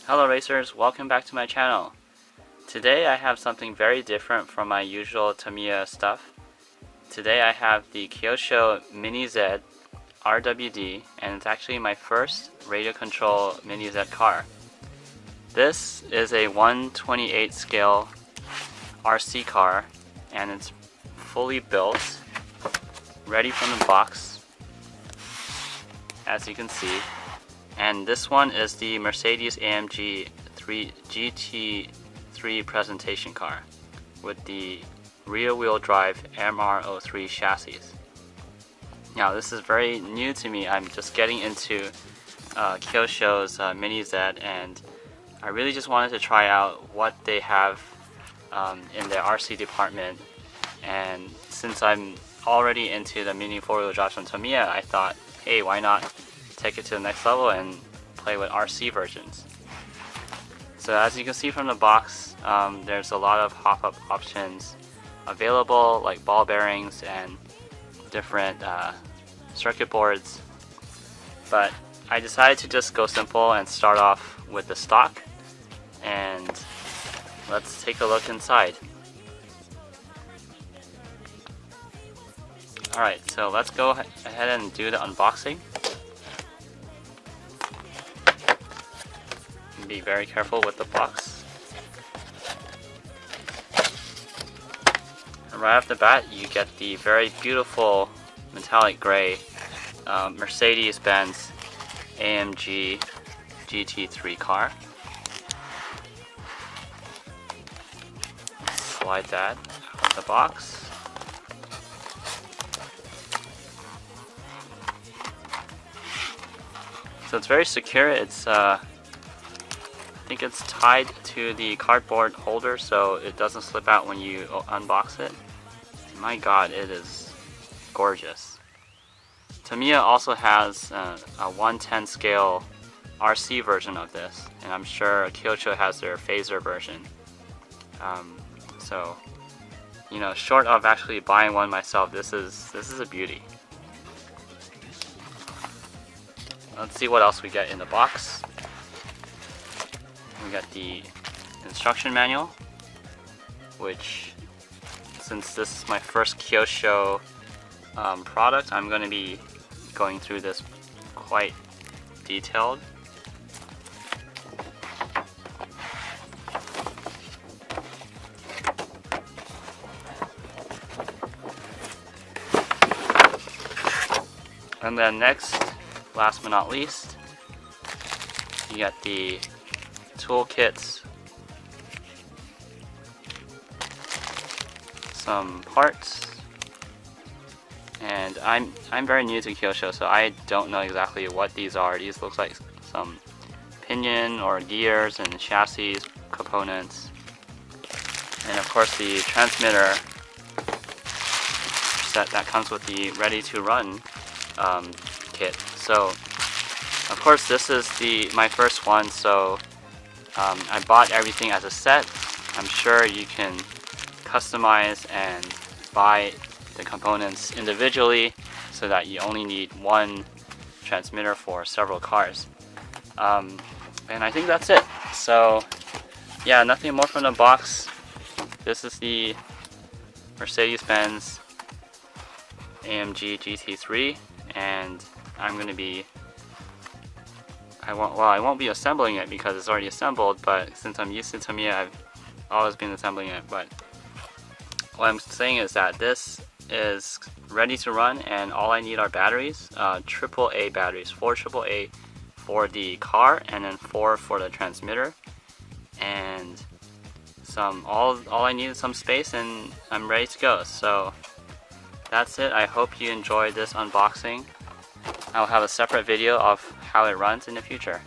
Hello racers, welcome back to my channel. Today I have something very different from my usual Tamiya stuff. Today I have the Kyosho Mini Z RWD, and it's actually my first radio control Mini Z car. This is a 1/28 scale RC car, and it's fully built, ready from the box, as you can see. And this one is the Mercedes-AMG GT3 presentation car with the rear-wheel drive MR-03 chassis. Now this is very new to me. I'm just getting into Kyosho's Mini Z, and I really just wanted to try out what they have in their RC department. And since I'm already into the mini four-wheel drives from Tamiya, I thought, hey, why not take it to the next level and play with RC versions. So as you can see from the box, there's a lot of hop-up options available, like ball bearings and different circuit boards. But I decided to just go simple and start off with the stock, and let's take a look inside. Alright, so let's go ahead and do the unboxing. Be very careful with the box. And right off the bat, you get the very beautiful metallic gray Mercedes-Benz AMG GT3 car. Slide that out of the box. So it's very secure. It's I think it's tied to the cardboard holder so it doesn't slip out when you unbox it. My god, it is gorgeous. Tamiya also has a 1/10 scale RC version of this, and I'm sure Kyosho has their phaser version. So, you know, short of actually buying one myself, this is a beauty. Let's see what else we get in the box. We got the instruction manual, which, since this is my first Kyosho product, I'm going to be going through this quite detailed. And then next, last but not least, you got the toolkits, some parts, and I'm very new to Kyosho, so I don't know exactly what these are. These looks like some pinion or gears and chassis components, and of course the transmitter set that comes with the ready to run kit. So of course this is my first one, so I bought everything as a set. I'm sure you can customize and buy the components individually so that you only need one transmitter for several cars. And I think that's it. So yeah, nothing more from the box. This is the Mercedes-Benz AMG GT3, and I'm going to be I won't be assembling it because it's already assembled, but since I'm used to Tamiya, I've always been assembling it. But what I'm saying is that this is ready to run, and all I need are batteries, AAA batteries, 4 AAA for the car, and then 4 for the transmitter, and all I need is some space, and I'm ready to go. So that's it. I hope you enjoyed this unboxing. I'll have a separate video of how it runs in the future.